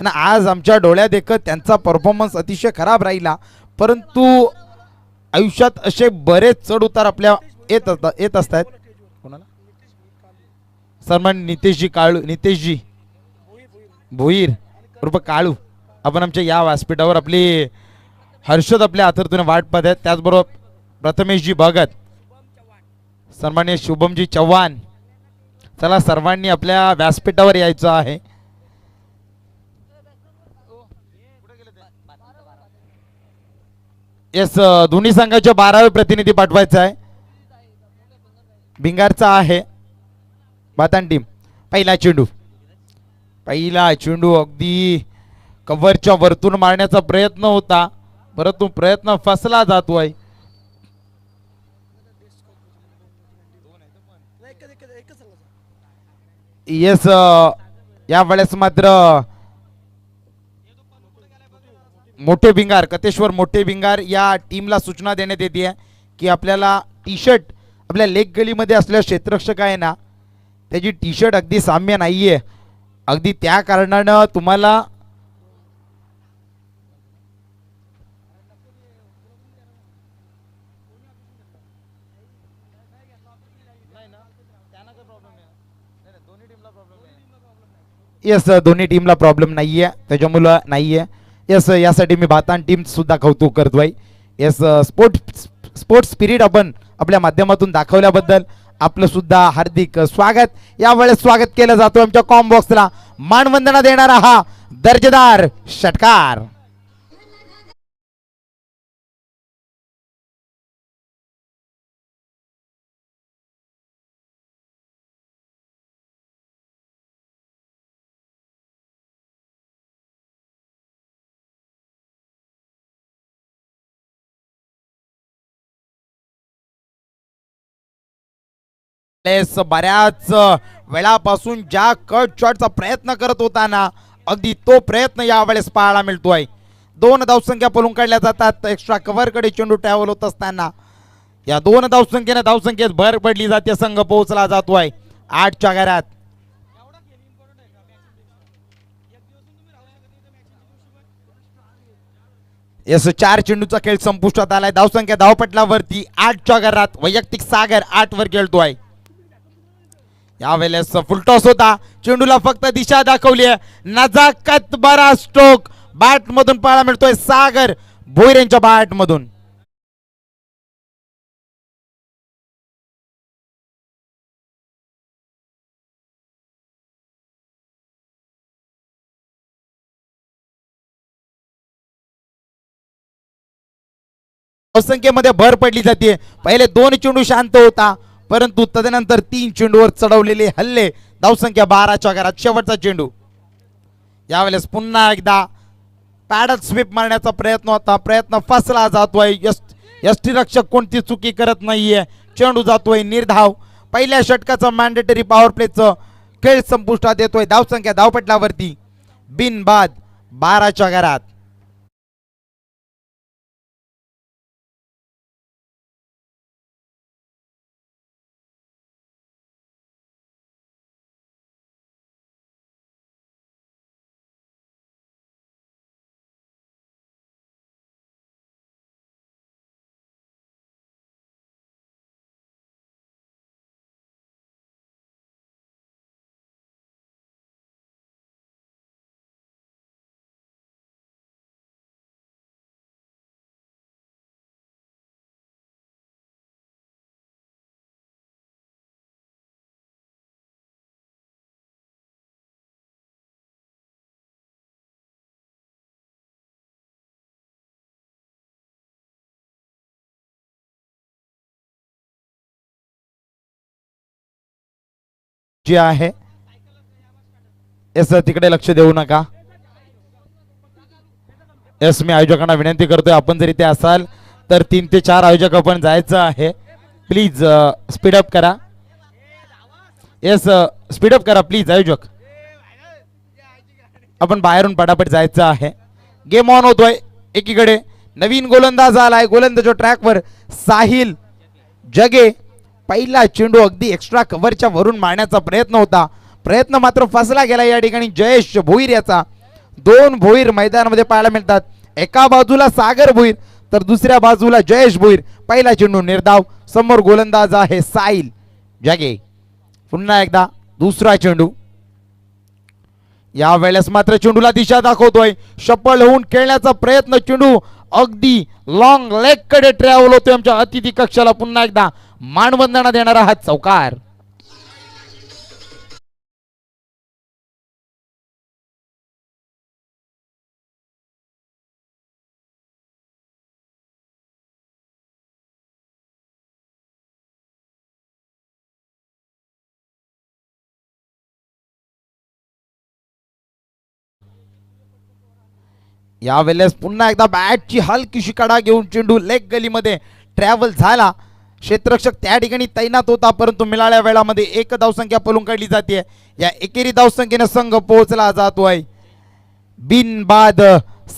आणि आज आमच्या डोळ्यात देखत त्यांचा परफॉर्मन्स अतिशय खराब राहिला, परंतु आयुष्यात असे बरेच चढ उतार आपल्या येत असतात. कोणाला सन्मान नितेशजी भोईर उर्फ काळू, आपण आमच्या या व्यासपीठावर आपली हर्षद आपल्या आतुरतेने वाट पाहत आहेत. त्याचबरोबर प्रथमेशजी भगत, सन्माननीय शुभमजी चव्हाण. चला सर्वांनी आपल्या व्यासपीठावर यायचं आहे. येस, दोन्ही संघाचे 12वे प्रतिनिधी पाठवायचा आहे. भिंगारचा आहे बातान टीम. पहिला चेंडू अगदी कव्हरच्या वरतून मारण्याचा प्रयत्न होता, परंतु प्रयत्न फसला जातोय. येस, या वेळेस मात्र मोठे भिंगार, कतेश्वर मोठे भिंगार या टीमला सूचना देण्यात येते की आपल्याला टी शर्ट आपल्या लेग गलीमध्ये असलेला क्षेत्ररक्षक आहे ना, त्याची टी शर्ट अगदी साम्य नाहीये. अगदी त्या कारणानं तुम्हाला येस, दोन्ही टीमला प्रॉब्लेम नाहीये, त्याच्यामुळं नाहीये. येस, यासाठी मी बातान टीम सुद्धा कौतुक करतोय. येस, स्पोर्ट्स स्पिरिट आपण आपल्या माध्यमातून दाखवल्याबद्दल आपलं सुद्धा हार्दिक स्वागत. यावेळेस स्वागत केलं जातो आमच्या कॉम बॉक्सला मानवंदना देणारा हा दर्जेदार षटकार. बऱ्याच वेळापासून ज्या कट शॉटचा प्रयत्न करत होता ना, अगदी तो प्रयत्न यावेळेस पाहायला मिळतोय. 2 धावसंख्या पळून काढल्या जातात. एक्स्ट्रा कव्हर कडे चेंडू ट्रॅव्हल होत असताना या 2 धावसंख्येने धावसंख्येत भर पडली जाते. संघ पोहोचला जातोय 8च्या घरात. येस, 4 चेंडूचा खेळ संपुष्टात आलाय. धावसंख्या धावपटलावरती 8च्या घरात. वैयक्तिक सागर 8 वर खेळतोय. यावेळेस फुलटॉस होता, चेंडूला फक्त दिशा दाखवली आहे. नजाकत बरा स्ट्रोक बॅट मधून पाहायला मिळतोय सागर भोईर यांच्या बॅट मधून. धावसंख्येमध्ये भर पडली जाते. पहिले 2 चेंडू शांत होता, परंतु तदनंतर 3 चेंडूवर चढवलेले हल्ले. धावसंख्या 12च्या घरात. शेवटचा चेंडू. यावेळेस पुन्हा एकदा पॅडल स्वीप मारण्याचा प्रयत्न होता, प्रयत्न फसला जातोय. यष्टीरक्षक कोणती चुकी करत नाहीये. चेंडू जातोय निर्धाव. पहिल्या षटकाचा मॅन्डेटरी पॉवर प्लेचं खेळ संपुष्टात येतोय. धावसंख्या धावपटलावरती बिनबाद 12च्या घरात. जे आहे येस, तिकडे लक्ष देऊ नका. येस, मी आयोजकांना विनंती करतोय, आपण जर इथे असाल तर 3 ते 4 आयोजक आपण जायचं आहे. प्लीज स्पीडअप करा. येस, स्पीडअप करा प्लीज आयोजक. आपण बाहेरून पटापट जायचं आहे. गेम ऑन होतोय. एकीकडे नवीन गोलंदाज आलाय. गोलंदाज ट्रॅकवर साहिल जगे. पहिला चेंडू अगदी एक्स्ट्रा कव्हरच्या वरून मारण्याचा प्रयत्न होता, प्रयत्न मात्र फसला गेला. या ठिकाणी जयेश भोईर याचा दोन भोईर मैदानामध्ये पाहायला मिळतात. एका बाजूला सागर भोईर तर दुसऱ्या बाजूला जयेश भोईर. पहिला चेंडू निर्धाव, समोर गोलंदाज आहे साहिल जगे. पुन्हा एकदा दुसरा चेंडू. या वेळेस मात्र चेंडूला दिशा दाखवतोय, शफल होऊन खेळण्याचा प्रयत्न. चेंडू अगदी लॉंग लेग कडे ट्रॅव्हल होतोय आमच्या अतिथी कक्षाला. पुन्हा एकदा मानवंदना देणारा हा चौकार. यावेळेस पुन्हा एकदा बॅटची हलकीशी कडा घेऊन चेंडू लेग गलीमध्ये ट्रॅव्हल झाला. क्षेत्ररक्षक त्या ठिकाणी तैनात होता, परंतु मिळाल्या वेळामध्ये एक धावसंख्या पळून काढली जाते. या एकेरी धावसंख्येने संघ पोहोचला जातोय बिनबाद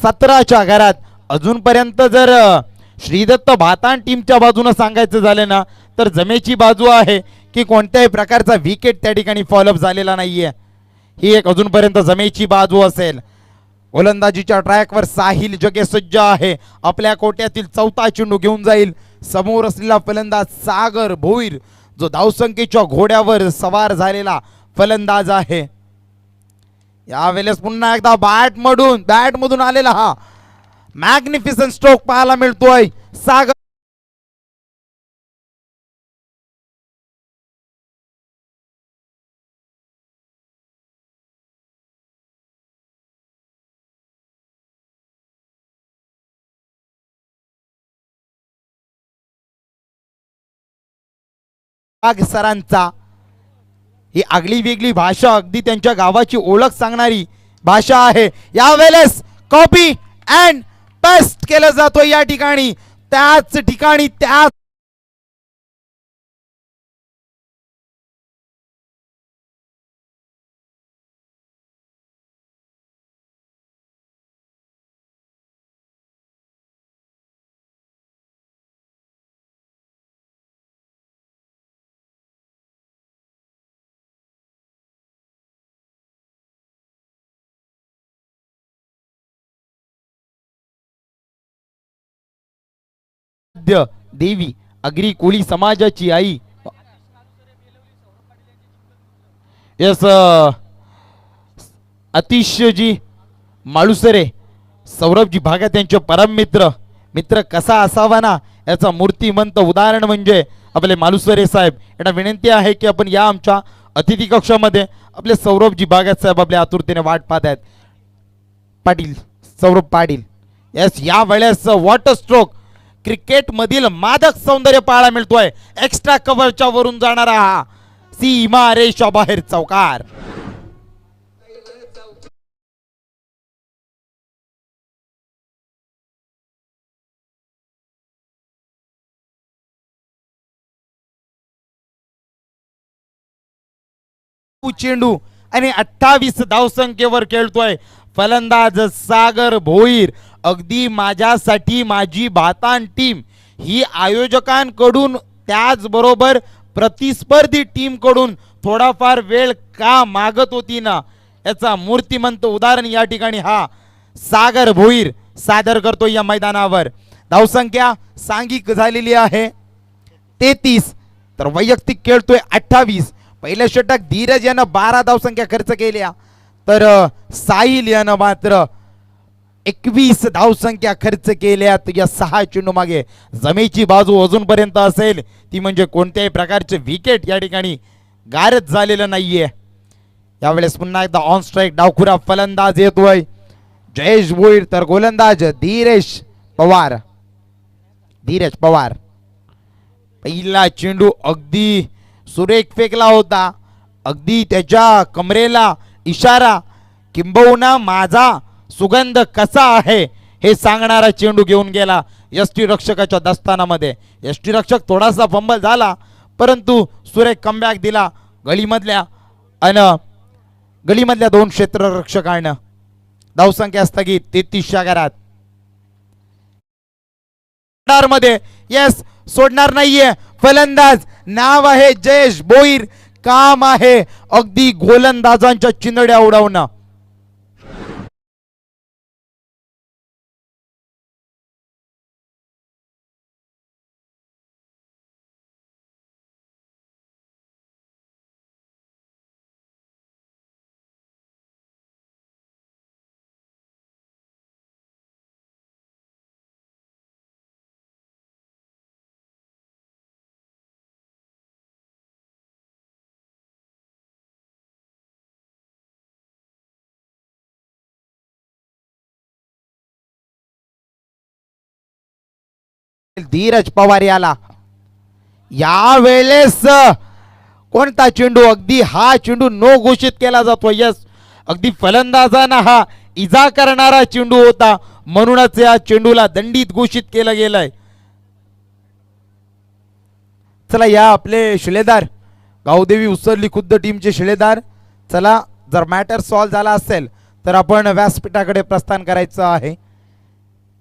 17च्या घरात. अजूनपर्यंत जर श्रीदत्त भातान टीमच्या बाजूने सांगायचं झालं ना, तर जमेची बाजू आहे की कोणत्याही प्रकारचा विकेट त्या ठिकाणी फॉलोअप झालेला नाहीये. ही एक अजूनपर्यंत जमेची बाजू असेल. गोलंदाजीच्या ट्रॅकवर साहिल जगे सज्ज आहे. आपल्या कोट्यातील चौथा चेंडू घेऊन जाईल. समोर असलेला फलंदाज सागर भोईर, जो धावसंख्येच्या घोड्यावर सवार झालेला फलंदाज आहे. यावेळेस पुन्हा एकदा बॅटमधून आलेला हा मॅग्निफिसंट स्ट्रोक पाहायला मिळतोय. सागर सरांचा ही आगली वेगळी भाषा, अगदी त्यांच्या गावाची ओळख सांगणारी भाषा आहे. यावेळेस कॉपी अँड पेस्ट केलं जातोय या ठिकाणी. त्याच ठिकाणी त्या देवी अग्री कोळी समाजाची आई. यस अतिशजी माळुसरे सौरभजी भागात यांचे परम मित्र कसा असावा ना, याचा मूर्तिमंत उदाहरण म्हणजे आपले मालुसरे साहेब. यांना विनंती आहे की आपण या आमच्या अतिथी कक्षामध्ये आपले सौरभजी भागात साहेब आपल्या आतुरतेने वाट पाहत आहेत. पाटील सौरभ पाटील. यस या वेळेस वॉटर स्ट्रोक क्रिकेट मधील मादक सौंदर्य पाहायला मिळतोय. एक्स्ट्रा कव्हरच्या वरून जाणारा हा सीमा रेषा बाहेर चौकार. चेंडू आणि 28 धावसंख्येवर खेळतोय फलंदाज सागर भोईर. अगदी माझ्यासाठी माझी भातान टीम ही आयोजकांकडून त्याचबरोबर प्रतिस्पर्धी टीम कडून थोडाफार वेळ का मागत होती ना, याचा मूर्तिमंत उदाहरण या ठिकाणी हा सागर भोईर सादर करतो या मैदानावर. धावसंख्या सांघिक झालेली आहे 33 तर वैयक्तिक खेळतोय 28. पहिल्या षटक धीरज यानं 12 धावसंख्या खर्च केल्या, तर साहिल यानं मात्र 21 धावसंख्या खर्च केल्या. या 6 चेंडू मागे जमेची बाजू अजूनपर्यंत असेल ती म्हणजे कोणत्याही प्रकारचे विकेट या ठिकाणी गारद झालेलं नाहीये. यावेळेस पुन्हा एकदा ऑन स्ट्राईक डावखुरा फलंदाज येतोय जयेश भोईर, तर गोलंदाज धीरज पवार. पहिला चेंडू अगदी सुरेख फेकला होता, अगदी त्याच्या कमरेला इशारा किंबहुना माझा सुगंध कसा आहे हे सांगणारा चेंडू घेऊन गेला यष्टी रक्षकाच्या दस्तानामध्ये. यष्टी रक्षक थोडासा फंबल झाला, परंतु सुरेख कमबॅक दिला गलीमधल्या 2 क्षेत्ररक्षकांना. धावसंख्या स्थगित 33च्या घरात. मध्ये यस सोडणार नाहीये फलंदाज, नाव आहे जयेश भोईर. काम आहे अगदी गोलंदाजांच्या चिंधड्या उडवणं. धीरज पवार याला यावेळेस कोणता चेंडू अगदी हा चेंडू नो घोषित केला जातो. यस अगदी फलंदाजांना हा इजा करणारा चेंडू होता म्हणूनच या चेंडूला दंडित घोषित केलं गेलंय. चला या आपले शिलेदार गावदेवी उसरली खुद्द टीमचे शिलेदार, चला जर मॅटर सॉल्व्ह झाला असेल तर आपण व्यासपीठाकडे प्रस्थान करायचं आहे.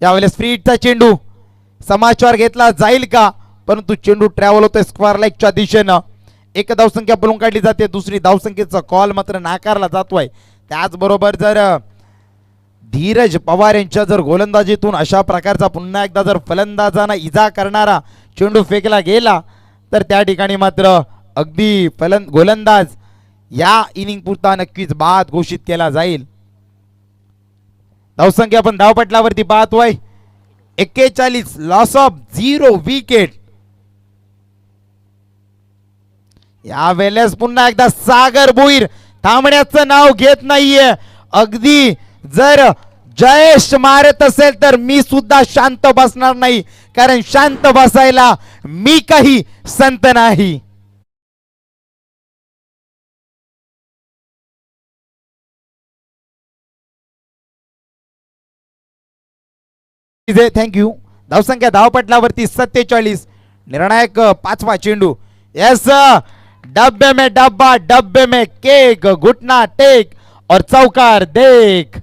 यावेळेस फ्री हिटचा चेंडू समाचार घेतला जाईल का, परंतु चेंडू ट्रॅव्हल होतोय स्क्वेअर लेगच्या दिशेनं. एक धावसंख्या पळून काढली जाते, दुसरी धावसंख्येचा कॉल मात्र नाकारला जातोय. त्याचबरोबर जर धीरज पवार यांच्या जर गोलंदाजीतून अशा प्रकारचा पुन्हा एकदा जर फलंदाजांना इजा करणारा चेंडू फेकला गेला तर त्या ठिकाणी मात्र अगदी गोलंदाज या इनिंग पुरता नक्कीच बाद घोषित केला जाईल. धावसंख्या आपण धावपटलावरती पाहतोय 41, लॉस ऑफ 0 विकेट. यावेळेस पुन्हा एकदा सागर भोईर थांबण्याचं नाव घेत नाहीये. अगदी जर जयेश मारत असेल तर मी सुद्धा शांत बसणार नाही, कारण शांत बसायला मी काही संत नाही. थँक्यू. धावसंख्या धावपटलावरती 47, निर्णायक 5वा चेंडू. यस डब्बे में डब्बा, डब्बे में केक, घुटना टेक और चौकार देख.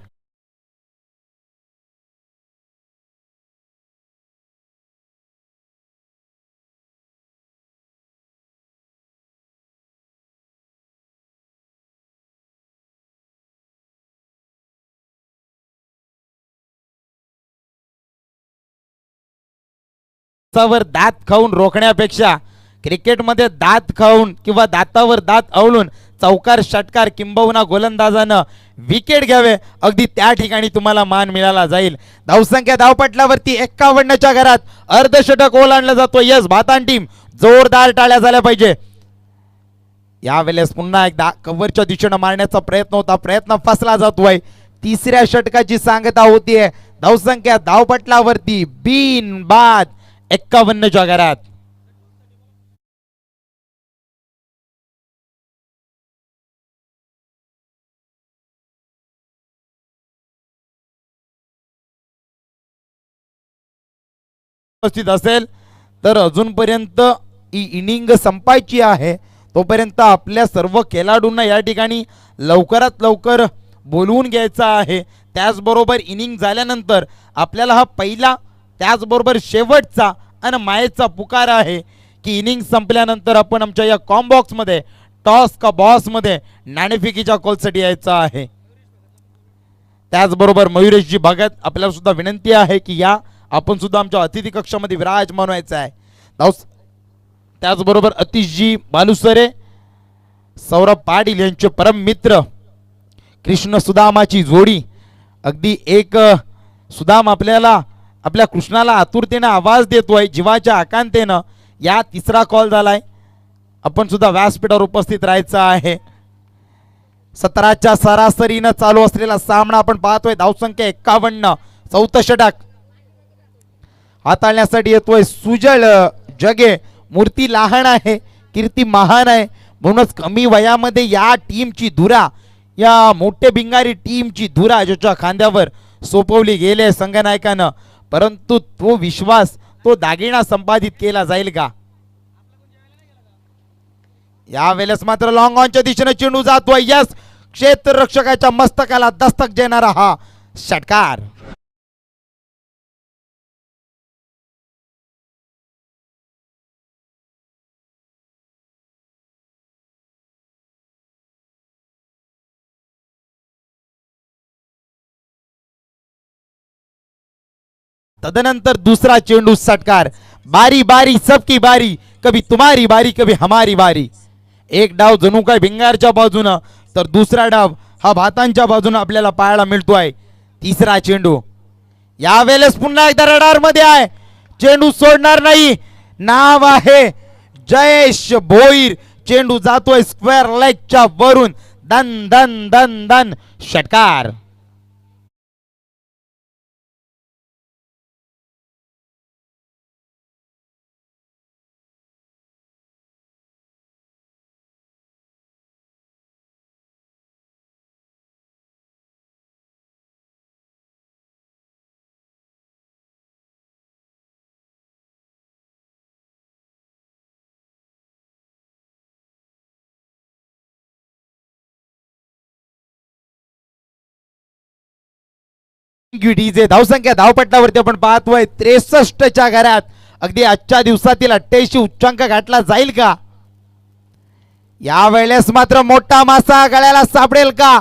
वर दात खाऊन रोखण्यापेक्षा क्रिकेटमध्ये दात खाऊन किंवा दातावर दात अवलून चौकार षटकार किंबहुना गोलंदाजानं विकेट घ्यावे, अगदी त्या ठिकाणी तुम्हाला मान मिळाला जाईल. धावसंख्या धावपटलावरती 51च्या घरात अर्धशतक ओलांडला जातो. यस भातान टीम जोरदार टाळ्या झाल्या पाहिजे. यावेळेस पुन्हा एकदा कव्हरच्या दिशेनं मारण्याचा प्रयत्न होता, प्रयत्न फसला जातोय. तिसऱ्या षटकाची सांगता होतीये. धावसंख्या धावपटलावरती बिन बाद 51च्या घरात. उपस्थित असेल तर अजूनपर्यंत ही इनिंग संपायची आहे, तोपर्यंत आपल्या सर्व खेळाडूंना या ठिकाणी लवकरात लवकर बोलवून घ्यायचं आहे. त्याचबरोबर इनिंग झाल्यानंतर आपल्याला हा पहिला त्याचबरोबर शेवटचा आणि मायेचा पुकार आहे की इनिंग संपल्यानंतर आपण आमच्या या कॉम्बॉक्समध्ये टॉस का बॉसमध्ये नाणेफेकीच्या कॉलसाठी यायचं आहे. त्याचबरोबर मयुरेशजी भगत आपल्याला सुद्धा विनंती आहे की या आपण सुद्धा आमच्या अतिथी कक्षामध्ये विराजमान व्हायचं आहे. त्याचबरोबर अतिशजी बालुसरे, सौरभ पाटील यांचे परम मित्र कृष्ण सुदामाची जोडी. अगदी एक सुदाम आपल्याला आपल्या कृष्णाला आतुरतेने आवाज देतोय जीवाच्या आकांतेनं. या तिसरा कॉल झालाय, आपण सुद्धा व्यासपीठावर उपस्थित राहायचं आहे. 17च्या सरासरीनं चालू असलेला सामना आपण पाहतोय. धावसंख्या 51, चौथं षटक हाताळण्यासाठी येतोय सुजल जगे. मूर्ती लहान आहे, कीर्ती महान आहे, म्हणूनच कमी वयामध्ये या टीमची धुरा, या मोठे भिंगारी टीमची धुरा ज्याच्या खांद्यावर सोपवली गेले संघनायकानं, परंतु तो विश्वास, तो दागिना संपादित केला जाईल का? यावेळेस मात्र लॉंग ऑनच्या दिशेने चेंडू जातोय. यस क्षेत्ररक्षकाच्या मस्तकाला दस्तक देणारा हा षटकार. तदनंतर दुसरा चेंडू षटकार. बारी बारी सबकी बारी, कभी तुम्हारी बारी कभी हमारी बारी. एक डाव जणू काय भिंगारच्या बाजूनं तर दुसरा डाव हा भातांच्या बाजूनं आपल्याला पाहायला मिळतोय. तिसरा चेंडू यावेळेस पुन्हा एकदा रडार मध्ये आहे, चेंडू सोडणार नाही. नाव आहे जयेश भोईर. चेंडू जातोय स्क्वेअर लेगच्या वरून. दन दन दन दन षटकार. जे धावसंख्या धावपट्टावरती आपण पाहतोय 63च्या घरात अगदी आजच्या दिवसातील 88 उच्चांक गाठला जाईल का? यावेळेस मात्र मोठा मासा गळ्याला सापडेल का?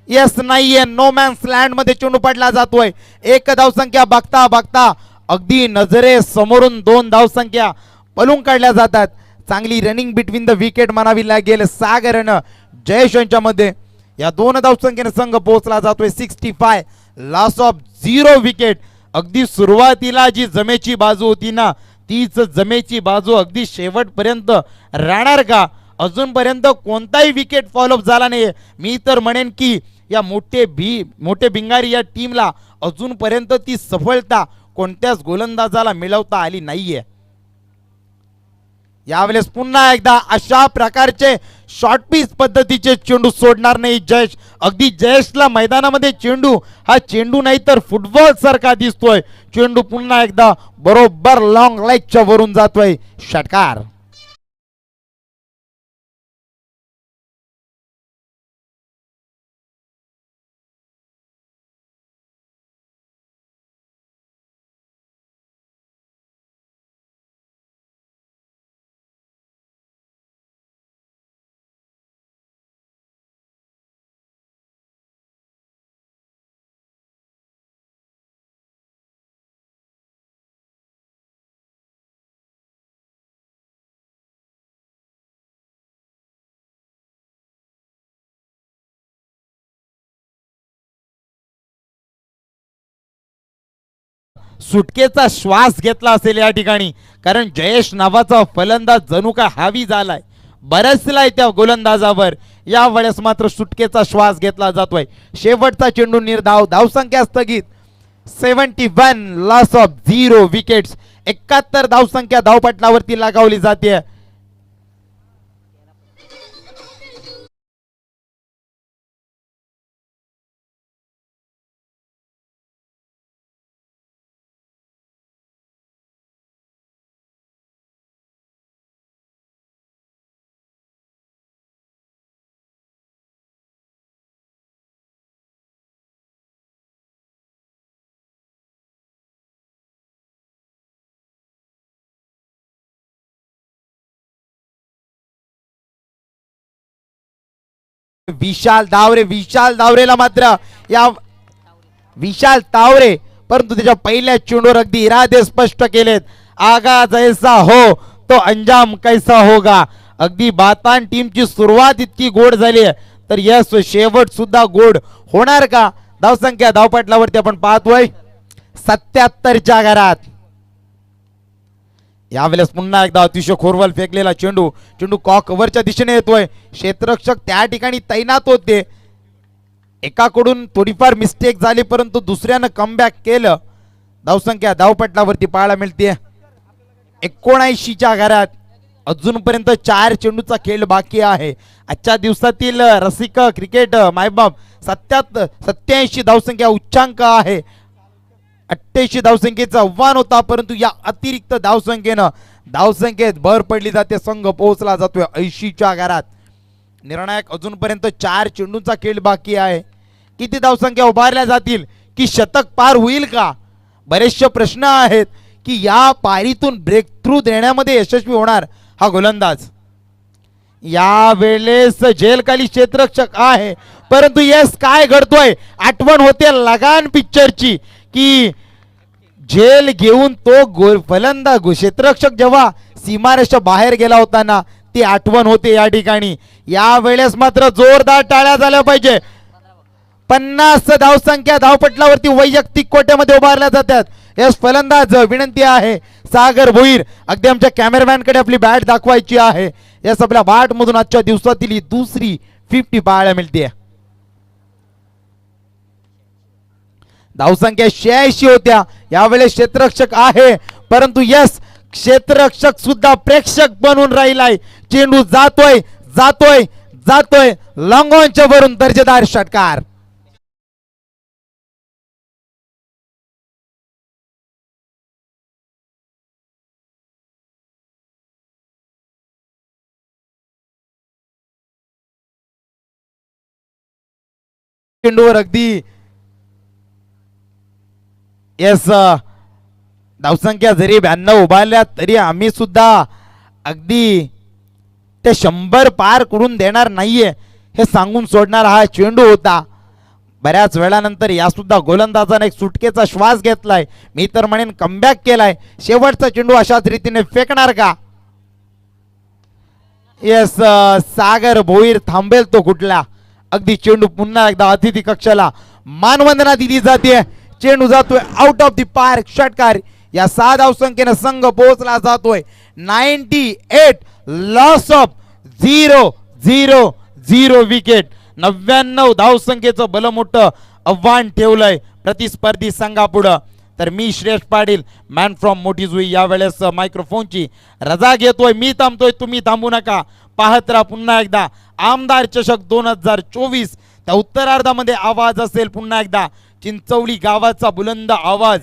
येस नाहीये. नो मॅन्स लँड मध्ये चेंडू पडला जातोय. एक धावसंख्या बघता बघता अगदी नजरे समोरून 2 धावसंख्या पलून काढल्या जातात. चांगली रनिंग बिटवीन द विकेट म्हणावी लागेल सागर आणि जयेश यांच्यामध्ये. या 2 धावसंख्येने संघ पोहोचला जातोय 65. Loss of 0 wicket. अगदी सुरुवातीला जी जमेची बाजू होती ना तीच जमेची बाजू अगदी शेवटपर्यंत राहणार का? अजूनपर्यंत कोणताही विकेट फॉलोअप झाला नाही. मी तर म्हणेन की या मोठे भिंगारी या टीमला अजूनपर्यंत ती सफलता कोणत्याच गोलंदाजाला मिळवता आली नाहीये. यावेळेस पुन्हा एकदा अशा प्रकारचे शॉर्ट पीच पद्धतीचे चेंडू सोडणार नाही जयेश. अगदी जयेशला मैदानामध्ये चेंडू हा चेंडू नाही तर फुटबॉल सारखा दिसतोय. चेंडू पुन्हा एकदा बरोबर लॉंग लाईकच्या वरून जातोय. षटकार. सुटकेचा श्वास घेतला असेल या ठिकाणी, कारण जयेश नावाचा फलंदाज जणू काय हावी झालाय, बरसलाय त्या गोलंदाजावर. या वेळेस मात्र सुटकेचा श्वास घेतला जातोय. शेवटचा चेंडू निर्धाव. धावसंख्या स्थगित 71. Loss of 0 wickets. 71 धावसंख्या धावपटलावरती लगावली जाते. विशाल धावरेला मात्र या विशाल तावरे, परंतु त्याच्या पहिल्या चेंडूवर अगदी इरादे स्पष्ट केलेत. आगा जैसा हो तो अंजाम कैसा होगा. अगदी बातान टीमची सुरुवात इतकी गोड झाली तर यस शेवट सुद्धा गोड होणार का? धावसंख्या धावपटलावरती आपण पाहतोय 77च्या घरात. यावेळेस पुन्हा एकदा अतिशय खोरवल फेकलेला चेंडू. चेंडू कॉकवरच्या दिशेने येतोय. क्षेत्ररक्षक त्या ठिकाणी तैनात होते. एकाकडून थोडीफार मिस्टेक झाली परंतु दुसऱ्यानं कमबॅक केलं. धावसंख्या धावपटलावरती पाहायला मिळते 79च्या घरात. अजूनपर्यंत 4 चेंडूचा खेळ बाकी आहे. आजच्या दिवसातील रसिक क्रिकेट मायबाप 87 धावसंख्या उच्चांक आहे. 88 धावसंख्येचा आव्हान होता परंतु या अतिरिक्त धावसंख्येत भर पडली जाते. संघ पोहोचला जातोय 80च्या घरात. निर्णायक अजूनपर्यंत 4 चेंडूंचा खेळ बाकी आहे. किती धावसंख्या उभारल्या जातील की शतक पार होईल का? बरेचसे प्रश्न आहेत की या पारीतून ब्रेक थ्रू देण्यामध्ये यशस्वी होणार हा गोलंदाज. यावेळेस जेलखाली क्षेत्ररक्षक आहे परंतु यस काय घडतोय? आठवण होते लगान पिक्चरची की जेल घेऊन तो फलंदाज क्षेत्ररक्षक जेव्हा सीमारेषा बाहेर गेला होता ना ती आठवण होते या ठिकाणी. यावेळेस मात्र जोरदार टाळ्या झाल्या पाहिजे. 50 धावसंख्या धावपटलावरती वैयक्तिक कोट्यामध्ये उभारल्या जातात. यस फलंदाज विनंती आहे सागर भोईर, अगदी आमच्या कॅमेरामॅन कडे आपली बॅट दाखवायची आहे. यस आपल्या बॅट मधून आजच्या दिवसातील ही दुसरी 50 पाहायला मिळते. धावसंख्या 86 होत्या. यावेळेस क्षेत्ररक्षक आहे परंतु यस क्षेत्ररक्षक सुद्धा प्रेक्षक बनून राहिलाय. चेंडू जातोय जातोय जातोय लॉंगॉनच्या वरून दर्जेदार षटकार. चेंडूवर अगदी येस, धावसंख्या जरी 92 उभारल्या तरी आम्ही सुद्धा अगदी ते 100 पार करून देणार नाहीये हे सांगून सोडणार हा चेंडू होता. बऱ्याच वेळानंतर या सुद्धा गोलंदाजाने एक सुटकेचा श्वास घेतलाय. मी तर म्हणेन कमबॅक केलाय. शेवटचा चेंडू अशाच रीतीने फेकणार का? येस, सागर भोईर थांबेल तो कुठला. अगदी चेंडू पुन्हा एकदा अतिथी कक्षाला मानवंदना दिली जाते. चेंडू जातोय आउट ऑफ द पार्क. षटकार. या 6 धावसंख्येने संघ पोहोचला जातोय 98. Loss of 0-0-0 wicket. 99 धावसंख्येचं बलमोठं आव्हान ठेवलंय प्रतिस्पर्धी संघापुढं. तर मी श्रेष्ठ पाटील मॅन फ्रॉम मोठी जुई यावेळेस मायक्रोफोनची रजा घेतोय. मी थांबतोय, तुम्ही थांबू नका. पाहत राहा पुन्हा एकदा आमदार चषक 2024. त्या उत्तरार्धामध्ये आवाज असेल पुन्हा एकदा चिंचवली गावाचा बुलंद आवाज.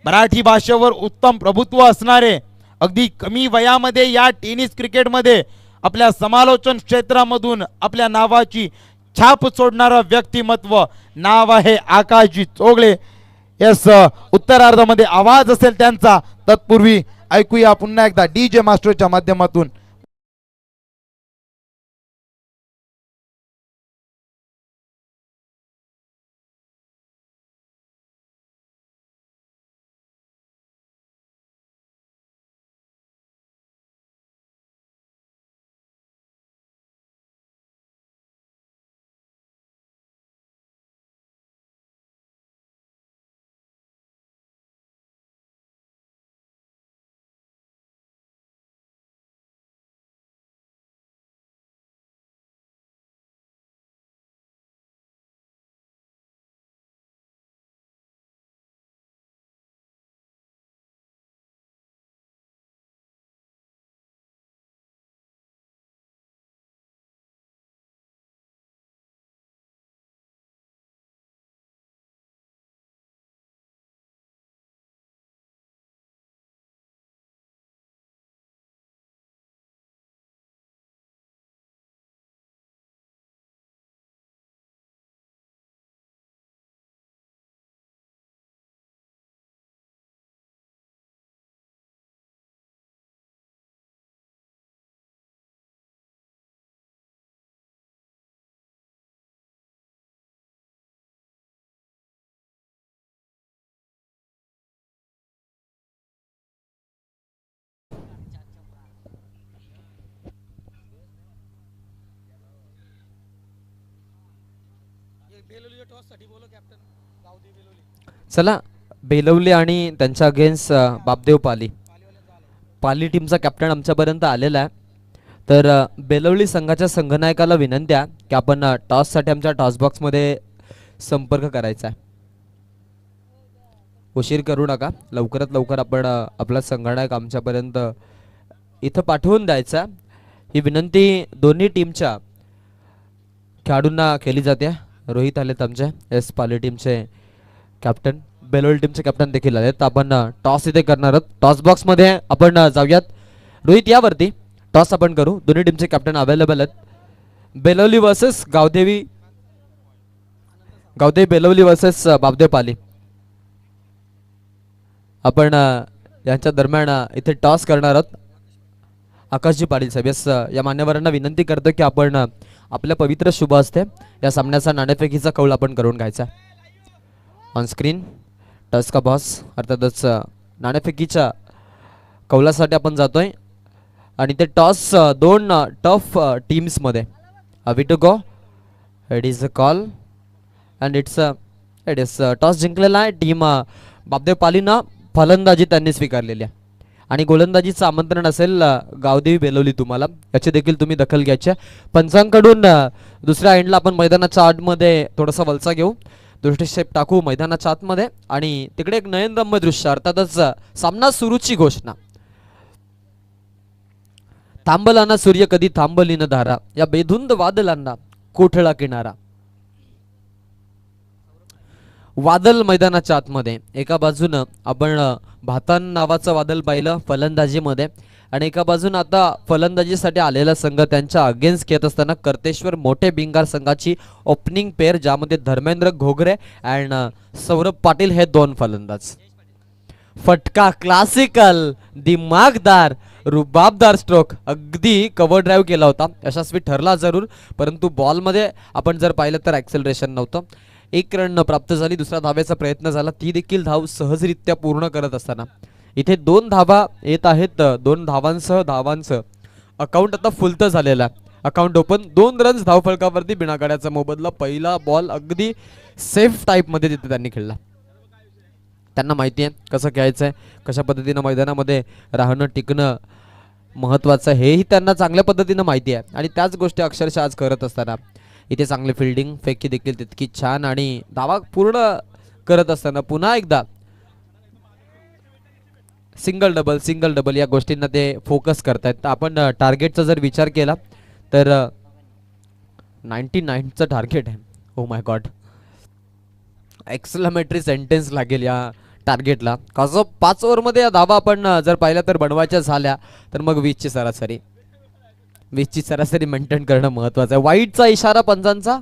मराठी भाषेवर उत्तम प्रभुत्व असणारे, अगदी कमी वयामध्ये या टेनिस क्रिकेटमध्ये आपल्या समालोचन क्षेत्रामधून आपल्या नावाची छाप सोडणारं व्यक्तिमत्व. नाव आहे आकाशजी चोगळे. येस, उत्तरार्धामध्ये आवाज असेल त्यांचा. तत्पूर्वी ऐकूया पुन्हा एकदा डीजे मास्टरच्या माध्यमातून. चला, बेलवली आणि त्यांच्या अगेन्स्ट बापदेव पाली पाली टीमचा कॅप्टन आमच्यापर्यंत आलेला आहे. तर बेलवली संघाच्या संघनायकाला विनंती आहे की आपण टॉससाठी आमच्या टॉस बॉक्समध्ये संपर्क करायचा आहे. उशीर करू नका, लवकरात लवकर आपण आपला संघनायक आमच्यापर्यंत इथं पाठवून द्यायचा. ही विनंती दोन्ही टीमच्या खेळाडूंना केली जाते. रोहित आलेत आमचे एस पाली टीमचे कॅप्टन, बेलवली टीमचे कॅप्टन देखील आलेत. आपण टॉस इथे करणार आहोत. टॉस बॉक्समध्ये आपण जाऊयात. रोहित यावरती टॉस आपण करू. दोन्ही टीमचे कॅप्टन अवेलेबल आहेत. Belavali versus Gavdevi Belavali versus Bapdev Pali. आपण यांच्या दरम्यान इथे टॉस करणार आहोत. आकाशजी पाटील साहेब, यस, या मान्यवरांना विनंती करतो की आपण आपल्या पवित्र शुभ हस्ते या सामन्याचा नाणेफेकीचा कौल आपण करून घ्यायचा. ऑन स्क्रीन टस का बॉस, अर्थातच नाणेफेकीच्या कौलासाठी आपण जातोय. आणि ते टॉस दोन टफ टीम्समध्ये we to go. It is a call and it is toss जिंकलेला आहे टीम बापदेव पालीनं. फलंदाजी त्यांनी स्वीकारलेली आहे आणि गोलंदाजीचं आमंत्रण असेल गावदेवी बेलवली तुम्हाला. याची देखील तुम्ही दखल घ्यायची. पंचांकडून दुसऱ्या एंडला आपण मैदानाच्या आतमध्ये थोडासा वलसा घेऊ, दृष्टिक्षेप टाकू मैदानाच्या आतमध्ये आणि तिकडे एक नयनरम्य दृश्य, अर्थातच सामना सुरूची घोषणा. थांबला सूर्य कधी थांबली न धारा, या बेधुंद वादलांना कोठळा किनारा. वादल मैदानाच्या आतमध्ये एका बाजूनं आपण भातान नावाचं वादल पाहिलं फलंदाजीमध्ये आणि एका बाजून आता फलंदाजीसाठी आलेला संघ त्यांच्या अगेन्स्ट खेळत असताना कर्तेश्वर मोठे भिंगार संघाची ओपनिंग पेअर, ज्यामध्ये धर्मेंद्र घोगरे अँड सौरभ पाटील हे दोन फलंदाज. फटका, क्लासिकल, दिमागदार, रुबाबदार स्ट्रोक, अगदी कव्हर ड्राईव्ह केला होता, यशस्वी ठरला जरूर, परंतु बॉलमध्ये आपण जर पाहिलं तर ॲक्सेलरेशन नव्हतं. एक रन प्राप्त झाली, दुसरा धाव्याचा प्रयत्न झाला, ती देखील धाव सहजरित्या पूर्ण करत असताना इथे 2 धावा येत आहेत. 2 धावांसह अकाउंट आता फुलतं झालेलं आहे. अकाउंट ओपन, 2 रन्स धावफलकावरती बिनागाड्याचा मोबदला. पहिला बॉल अगदी सेफ टाईपमध्ये तिथे त्यांनी खेळला. त्यांना माहिती आहे कसं खेळायचं आहे, कशा पद्धतीनं मैदानामध्ये राहणं टिकणं महत्त्वाचं, हेही त्यांना चांगल्या पद्धतीनं माहिती आहे. आणि त्याच गोष्टी अक्षरशः आज करत असताना इथे चांगली फिल्डिंग, फेकी देखील तितकी छान, आणि धावा पूर्ण करत असताना पुन्हा एकदा सिंगल डबल या गोष्टींना ते फोकस करतायत. आपण टार्गेटचा जर विचार केला तर 99चं टार्गेट आहे. Oh my God, exclamatory sentence लागेल या टार्गेटला. कसं 5 ओव्हरमध्ये या धावा आपण जर पाहिल्या तर बनवायच्या झाल्या तर मग 20ची सरासरी मेंटेन करणं महत्त्वाचं आहे. वाईटचा इशारा पंचांचा.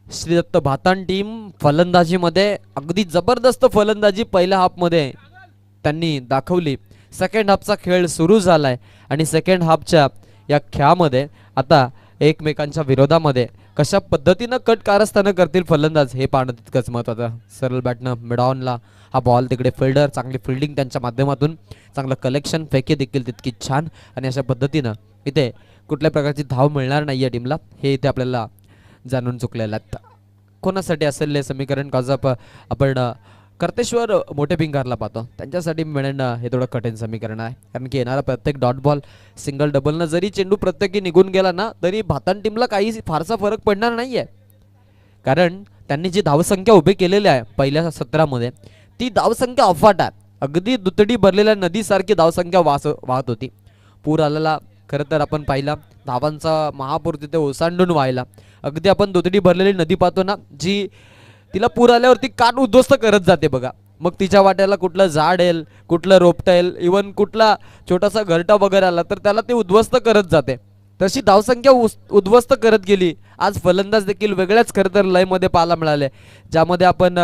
श्रीदत्त भातान टीम फलंदाजीमध्ये अगदी जबरदस्त फलंदाजी पहिल्या हाफमध्ये त्यांनी दाखवली. सेकंड हाफचा खेळ सुरू झालाय आणि सेकंड हाफच्या या खेळामध्ये आता एकमेकांच्या विरोधामध्ये कशा पद्धतीनं कट कारस्थानं करतील फलंदाज हे पाहणं तितकंच महत्त्वाचं. सरळ बॅटनं मिड ऑनला हा बॉल, तिकडे फिल्डर, चांगली फिल्डिंग त्यांच्या माध्यमातून, चांगलं कलेक्शन, फेकी देखील तितकी छान, आणि अशा पद्धतीनं इथे कुठल्या प्रकारची धाव मिळणार नाही या टीमला हे इथे आपल्याला जाणून चुकलेलं आहे. कोणासाठी असेल हे समीकरण, काज आपण कर्तेश्वर मोठे भिंगारला पाहतो त्यांच्यासाठी मिळणं हे थोडं कठीण समीकरण आहे. कारण की येणारा प्रत्येक डॉट बॉल सिंगल डबलनं जरी चेंडू प्रत्येकी निघून गेला ना तरी भातान टीमला काही फारसा फरक पडणार नाही आहे. कारण त्यांनी जी धावसंख्या उभी केलेली आहे पहिल्या सत्रामध्ये ती धावसंख्या अफाट आहे. अगदी दुतडी भरलेल्या नदीसारखी धावसंख्या वाहत होती. पूर आलेला खरं तर आपण पाहिला, धावांचा महापूर तिथे ओसांडून व्हायला. अगदी आपण दुतडी भरलेली नदी पाहतो ना, जी तिला पूर आल्यावरती काठ उद्ध्वस्त करत जाते बघा. मग तिच्या वाट्याला कुठलं झाड येईल, कुठलं रोपटं येईल, इवन कुठला छोटासा घरटा वगैरे आला तर त्याला ते उद्ध्वस्त करत जाते. तशी धावसंख्या उद्ध्वस्त करत गेली. आज फलंदाज देखील वेगळ्याच खरं तर लयमध्ये पाहायला मिळाले, ज्यामध्ये आपण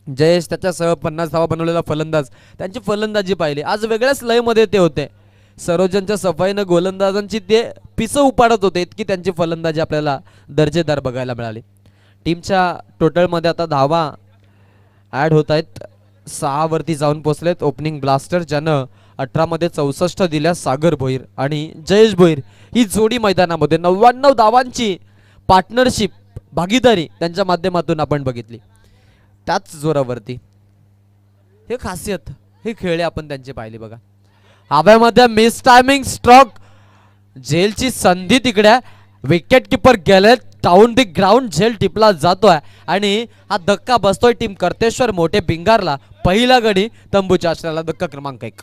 जयेश त्याच्यासह 50 धावा बनवलेला फलंदाज त्यांची फलंदाजी पाहिली. आज वेगळ्याच लयमध्ये ते होते. सरोजनच्या सफाईनं गोलंदाजांची ते पिसं उपाडत होते, इतकी त्यांची फलंदाजी आपल्याला दर्जेदार बघायला मिळाली. टीमच्या टोटलमध्ये आता धावा ॲड होत आहेत. 6 वरती जाऊन पोचलेत ओपनिंग ब्लास्टर, ज्यानं 18 मध्ये 64 दिल्या. सागर भोईर आणि जयेश भोईर ही जोडी मैदानामध्ये 99 धावांची पार्टनरशिप, भागीदारी त्यांच्या माध्यमातून आपण बघितली. त्याच जोरावरती हे खासियत, हे खेळले आपण त्यांचे पाहिले बघा. हव्यामध्ये मिस टायमिंग स्ट्रोक, झेलची संधी तिकडे, विकेट किपर गेले टाउन द ग्राउंड, झेल टिपला जातोय आणि हा धक्का बसतोय टीम कर्तेश्वर मोठे भिंगारला. पहिला गडी तंबूच्या आश्रयाला, धक्का क्रमांक 1.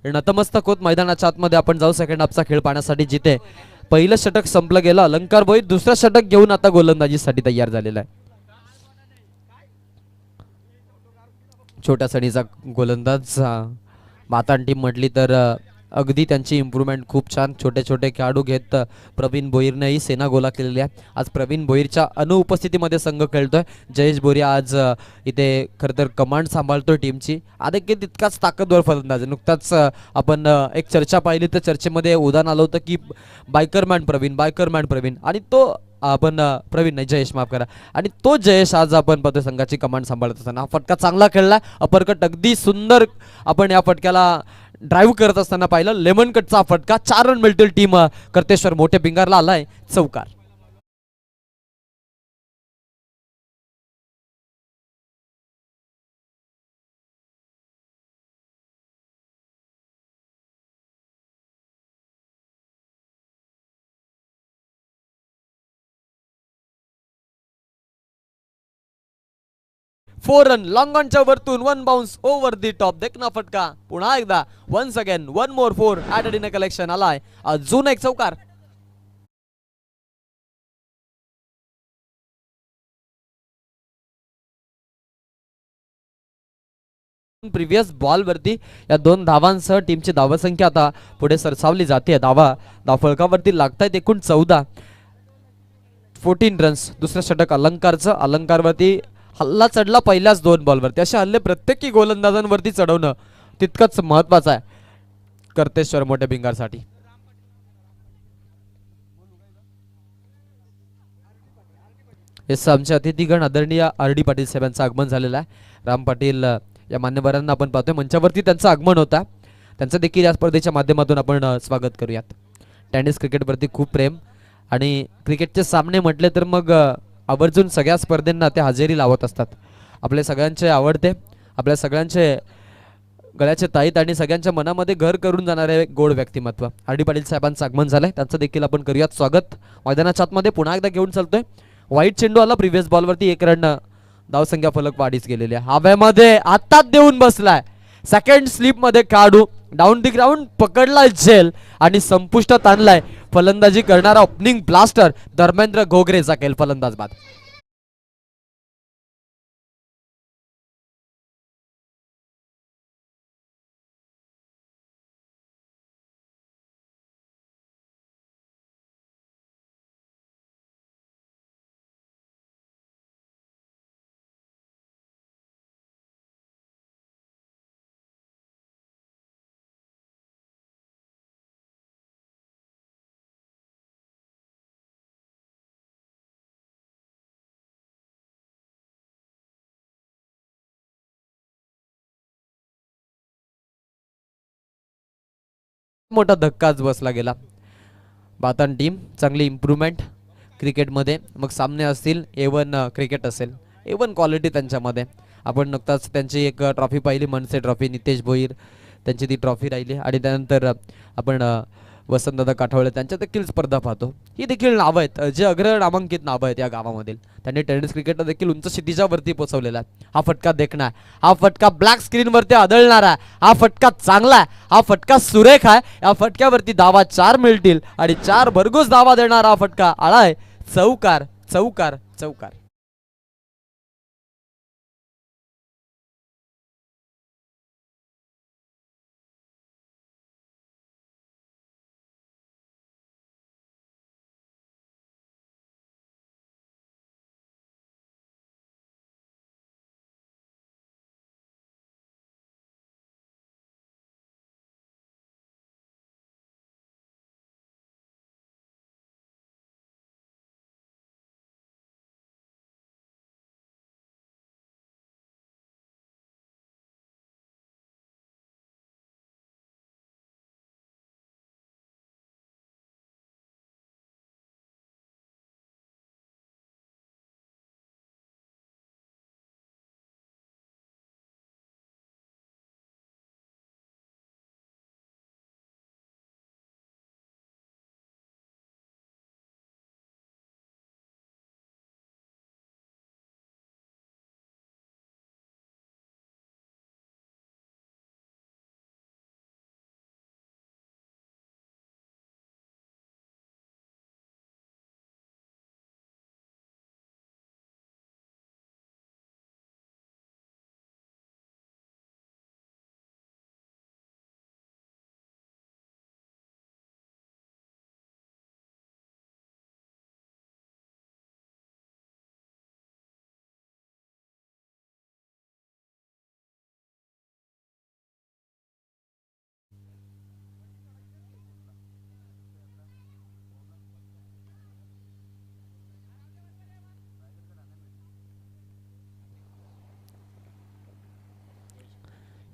नतमस्तक होत मैदानाच्या आतमध्ये आपण जाऊ सेकंड हाफचा खेळ पाहण्यासाठी, जिथे पहिलं षटक संपलं गेलं. अलंकार भोईर दुसरं षटक घेऊन आता गोलंदाजीसाठी तयार झालेला आहे. छोट्या सणीचा गोलंदाज भातान टीम म्हटली तर अगदी त्यांची इम्प्रूव्हमेंट खूप छान. छोटे छोटे खेळाडू घेत प्रवीण भोईरनेही सेना गोला केलेली आहे. आज प्रवीण भोईरच्या अनुपस्थितीमध्ये संघ खेळतोय. जयेश बोरिया आज इथे खरं तर कमांड सांभाळतोय टीमची. देखील तितकाच ताकदवर फलंदाज आहे. नुकताच आपण एक चर्चा पाहिली तर चर्चेमध्ये उदाहरण आलं होतं की बायकरमॅन प्रवीण आणि तो आपण प्रवीण नाही जयेश माफ करा आणि तो जयेश आज आपण पाहतोय संघाची कमांड सांभाळत असताना. हा फटका चांगला खेळला. अपरकट अगदी सुंदर आपण या फटक्याला ड्राईव्ह करत असताना पाहिलं. लेमन कटचा फटका. 4 रन मिळतील टीम कर्तेश्वर मोठे भिंगारला आलाय चौकार. फोर रन लॉंग ऑनच्या वरतून 1 बाउन्स ओव्हर दी टॉप. देखना फटका पुन्हा एकदा. Once again 1 more 4 added in collection आलाय. अजून एक चौकार. प्रिव्हियस बॉल वरती या 2 धावांसह टीमची धावसंख्या आता पुढे सरसावली जाते. धावफलकावरती लागतायत एकूण 14. 14 रन्स. दुसरं षटक अलंकारवरती हल्ला चढला पहिल्याच 2 बॉलवरती. असे हल्ले प्रत्येकी गोलंदाजांवरती चढवणं तितकंच महत्वाचं आहे कर्तेश्वर मोठ्या भिंगारसाठी. येस आमचे अतिथीगण आदरणीय RD पाटील साहेबांचं आगमन झालेलं आहे. राम पाटील या मान्यवरांना आपण पाहतोय मंचावरती. त्यांचं आगमन होता. त्यांचं देखील या स्पर्धेच्या माध्यमातून आपण स्वागत करूयात. टेनिस क्रिकेटवरती खूप प्रेम आणि क्रिकेटचे सामने म्हटले तर मग आवर्जून सगळ्या स्पर्धेंना ते हजेरी लावत असतात. आपले सगळ्यांचे आवडते, आपल्या सगळ्यांचे गळ्याचे ताईत आणि सगळ्यांच्या मनामध्ये घर करून जाणारे गोड व्यक्तिमत्व RD पाटील साहेबांचं आगमन झालंय. त्यांचं देखील आपण करूयात स्वागत. मैदानाच्या आतमध्ये पुन्हा एकदा घेऊन चालतोय. वाईट चेंडू आला प्रिव्हियस बॉलवरती. 1 रन धावसंख्या फलक वाढीस गेलेली आहे. हवेमध्ये आताच देऊन बसलाय. सेकंड स्लिप मध्ये काढू डाऊन दी ग्राउंड पकडलाय झेल आणि संपुष्टात आणलाय. फलंदाजी करणारा ओपनिंग ब्लास्टर धर्मेंद्र घोगरे जाकेल फलंदाज बाद. मोठा धक्काच बसला गेला. बातान टीम चांगली इम्प्रूव्हमेंट क्रिकेटमध्ये. मग सामने असतील A1 क्रिकेट असेल A1 क्वालिटी त्यांच्यामध्ये. आपण नुकताच त्यांची एक ट्रॉफी पाहिली मनसे ट्रॉफी. नितेश भोईर त्यांची ती ट्रॉफी राहिली आणि त्यानंतर आपण वसंतदादा काठवळे त्यांच्या देखील स्पर्धा पाहतो. ही देखील नावं आहेत जे अग्र नामांकित नावं आहेत या गावामधील. त्यांनी टेनिस क्रिकेटला देखील उंच क्षितिजावरती पोहोचवलेला आहे. हा फटका देखणार. हा फटका ब्लॅक स्क्रीनवरती आदळणारा. हा फटका चांगला आहे. हा फटका सुरेख आहे. या फटक्यावरती धावा 4 मिळतील आणि 4 भरघोस धावा देणारा हा फटका आळाय चौकार चौकार चौकार.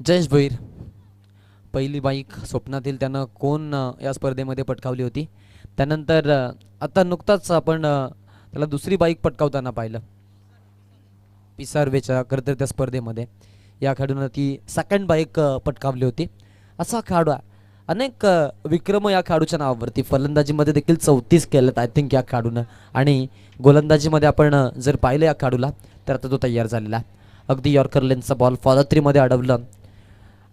जयेश भोईर पहिली बाईक स्वप्नातील त्यानं कोण या स्पर्धेमध्ये पटकावली होती. त्यानंतर आता नुकताच आपण त्याला दुसरी बाईक पटकावताना पाहिलं पिसारवेच्या कर्तव्य स्पर्धेमध्ये. या खेळाडूनं ती सेकंड बाईक पटकावली होती. असा खेळाडू आहे. अनेक विक्रम या खेळाडूच्या नावावरती. फलंदाजीमध्ये देखील 34 केलेत आय थिंक या खेळाडूनं. आणि गोलंदाजीमध्ये आपण जर पाहिलं या खेळाडूला तर आता तो तयार झालेला आहे. अगदी यॉर्कर लेन्सचा बॉल फॉलो 3 मध्ये अडवलं.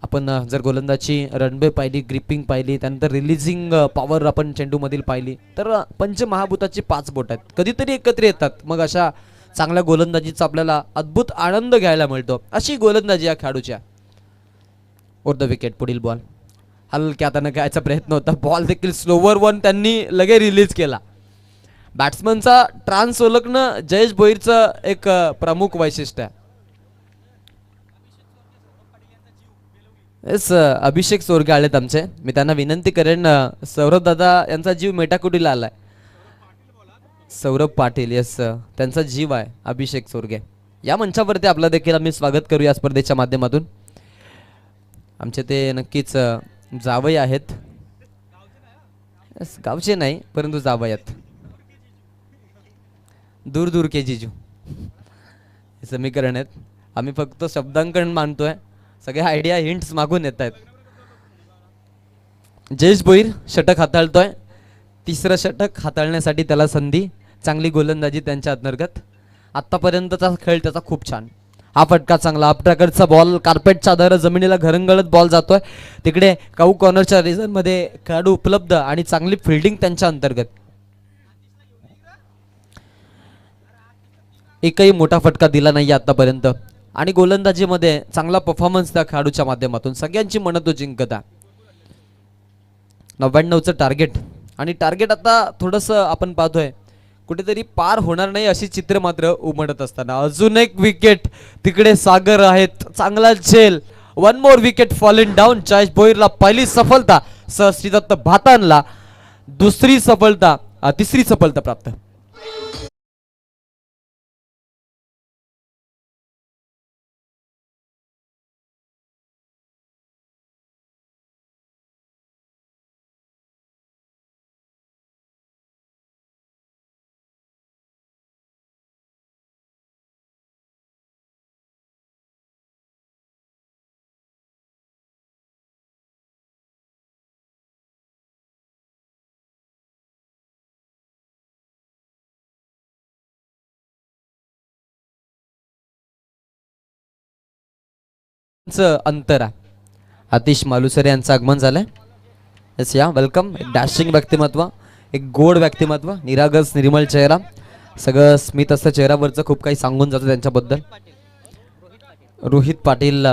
आपण जर गोलंदाजी रनवे पाहिली, ग्रिपिंग पाहिली, त्यानंतर रिलीजिंग पॉवर आपण चेंडूमधील पाहिली तर पंचमहाभूताची 5 बोट आहेत. कधीतरी एकत्र येतात. मग अशा चांगल्या गोलंदाजीचा आपल्याला अद्भुत आनंद घ्यायला मिळतो. अशी गोलंदाजी या खेळाडूच्या. Over the wicket. पुढील बॉल हलक्या हाताने घ्यायचा प्रयत्न होता. बॉल देखील स्लोवर वन त्यांनी लगे रिलीज केला. बॅट्समनचा ट्रान्स ओळखणं जयेश भोईरचं एक प्रमुख वैशिष्ट्य आहे. येस अभिषेक सोरगे आलेत आमचे. मी त्यांना विनंती करेन सौरभ दादा यांचा जीव मेटाकुटीला आलाय. सौरभ पाटील येस त्यांचा जीव आहे अभिषेक सोरगे. या मंचावरती आपलं देखील आम्ही स्वागत करू या स्पर्धेच्या माध्यमातून. आमचे ते नक्कीच जावई आहेत. गावचे नाही परंतु जावई आहेत. दूर दूर के जिजू हे समीकरण आहेत. आम्ही फक्त शब्दांकन मानतोय. सगळ्या आयडिया हिंट्स मागून येत आहेत. जयेश भोईर षटक हाताळतोय. तिसरं षटक हाताळण्यासाठी त्याला संधी. चांगली गोलंदाजी त्यांच्या अंतर्गत. आतापर्यंतचा खेळ त्याचा खूप छान. हा फटका चांगला. अपट्रॅकडचा बॉल कार्पेटच्या आधारे जमिनीला घरंगळत बॉल जातोय. तिकडे काऊ कॉर्नरच्या रिझन मध्ये खेळाडू उपलब्ध आणि चांगली फिल्डिंग त्यांच्या अंतर्गत. एकही मोठा फटका दिला नाही आतापर्यंत. आणि गोलंदाजीमध्ये चांगला परफॉर्मन्स त्या खेळाडूच्या माध्यमातून सगळ्यांची मनं तो जिंकता. 99चं टार्गेट. आणि टार्गेट आता थोडंसं आपण पाहतोय कुठेतरी पार होणार नाही अशी चित्र मात्र उमटत असताना अजून एक विकेट. तिकडे सागर आहेत. चांगला झेल. 1 more wicket fallen down. Jayesh भोईरला पहिली सफलता. श्रीदत्त भातानला तिसरी सफलता प्राप्त. अंतर आहे. आतिश मालुसरे यांचं आगमन झालंय. यस या वेलकम. एक डॅशिंग व्यक्तिमत्व, एक गोड व्यक्तिमत्व, निरागस निर्मळ चेहरा, सगळं स्मित असतं चेहऱ्यावरचं. खूप काही सांगून जातं त्यांच्याबद्दल. रोहित पाटील.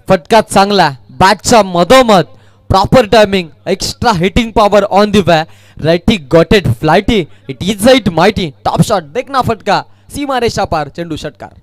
फटका चांगला. बॅटच्या मधोमध proper timing. Extra hitting power on the way. Righty got it flighty. It is it mighty. Top shot. देखना फटका. सीमारेषा पार. चेंडू षटकार.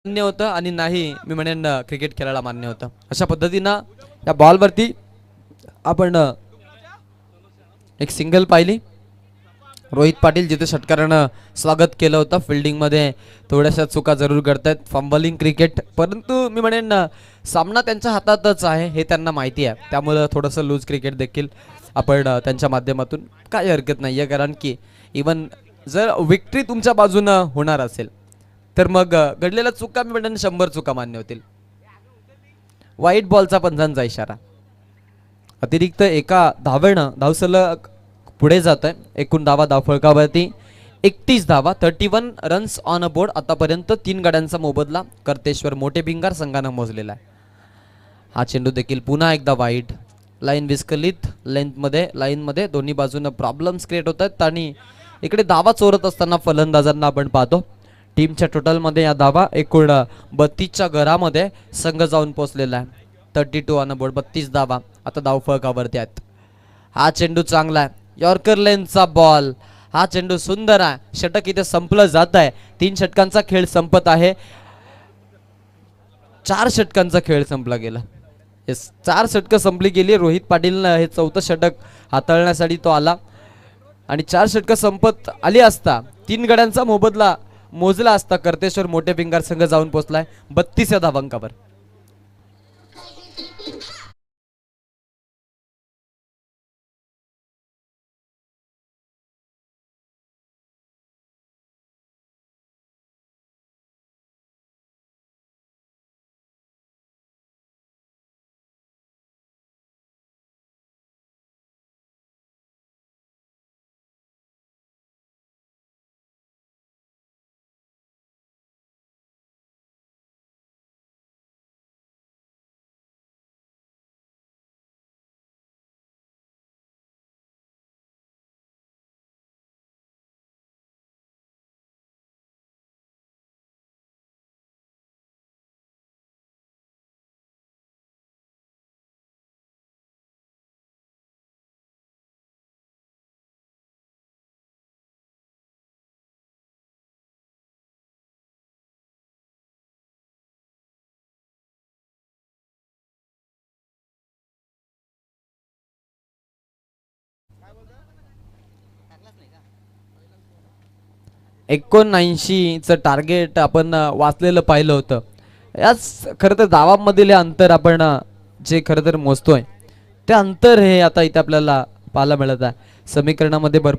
मान्य होतं आणि नाही मी म्हणेन क्रिकेट खेळायला मान्य होतं. अशा पद्धतीनं या बॉलवरती आपण एक सिंगल पाहिली. रोहित पाटील जिथे षटकारानं स्वागत केलं होतं, फिल्डिंगमध्ये थोड्याशा चुका जरूर करतायत, फंबलिंग क्रिकेट, परंतु मी म्हणेन सामना त्यांच्या हातातच आहे हे त्यांना माहिती आहे, त्यामुळं थोडंसं लूज क्रिकेट देखील आपण त्यांच्या माध्यमातून काही हरकत नाही आहे, कारण की इवन जर विक्ट्री तुमच्या बाजूनं होणार असेल तर मग घडलेल्या चुका मी म्हणेन 100 चुका मान्य होतील. वाईट बॉलचा पंचांचा इशारा. अतिरिक्त एका धावेनं धावसलग पुढे जात आहे. एकूण धावा धावफलकावरती 31 धावा, 31 रन्स ऑन अ बोर्ड. आतापर्यंत 3 गड्यांचा मोबदला कर्तेश्वर मोठे भिंगार संघानं मोजलेला आहे. हा चेंडू देखील पुन्हा एकदा वाईट. लाईन विस्कलित, लाईनमध्ये दोन्ही बाजूनं प्रॉब्लेम्स क्रिएट होत आहेत आणि इकडे धावा चोरत असताना फलंदाजांना आपण पाहतो. टीमच्या टोटलमध्ये या धावा एकूण 32च्या घरामध्ये संघ जाऊन पोहोचलेला आहे. 32 ऑन अ बोर्ड, 32 धावा आता धावफलकावरती आहेत. हा चेंडू चांगला आहे, यॉर्कर लेनचा बॉल. हा चेंडू सुंदर आहे. षटक इथे संपलं जात आहे. 3 षटकांचा खेळ संपत आहे. 4 षटकांचा खेळ संपला गेला. 4 षटकं संपली गेली. रोहित पाटीलनं हे 4थं षटक हाताळण्यासाठी तो आला आणि 4 षटकं संपत आली असता 3 गड्यांचा मोबदला मोजला असता कर्तेश्वर मोठे भिंगार संघ जाऊन पोहोचलाय 32 या धावांकावर. चं टार्गेट आपण वाचलेलं पाहिलं होतं. याच खरं तर धावांमधील अंतर आपण जे खरं तर मोजतोय ते अंतर हे आता इथे आपल्याला पाहायला मिळत आहे. समीकरणामध्ये भरपूर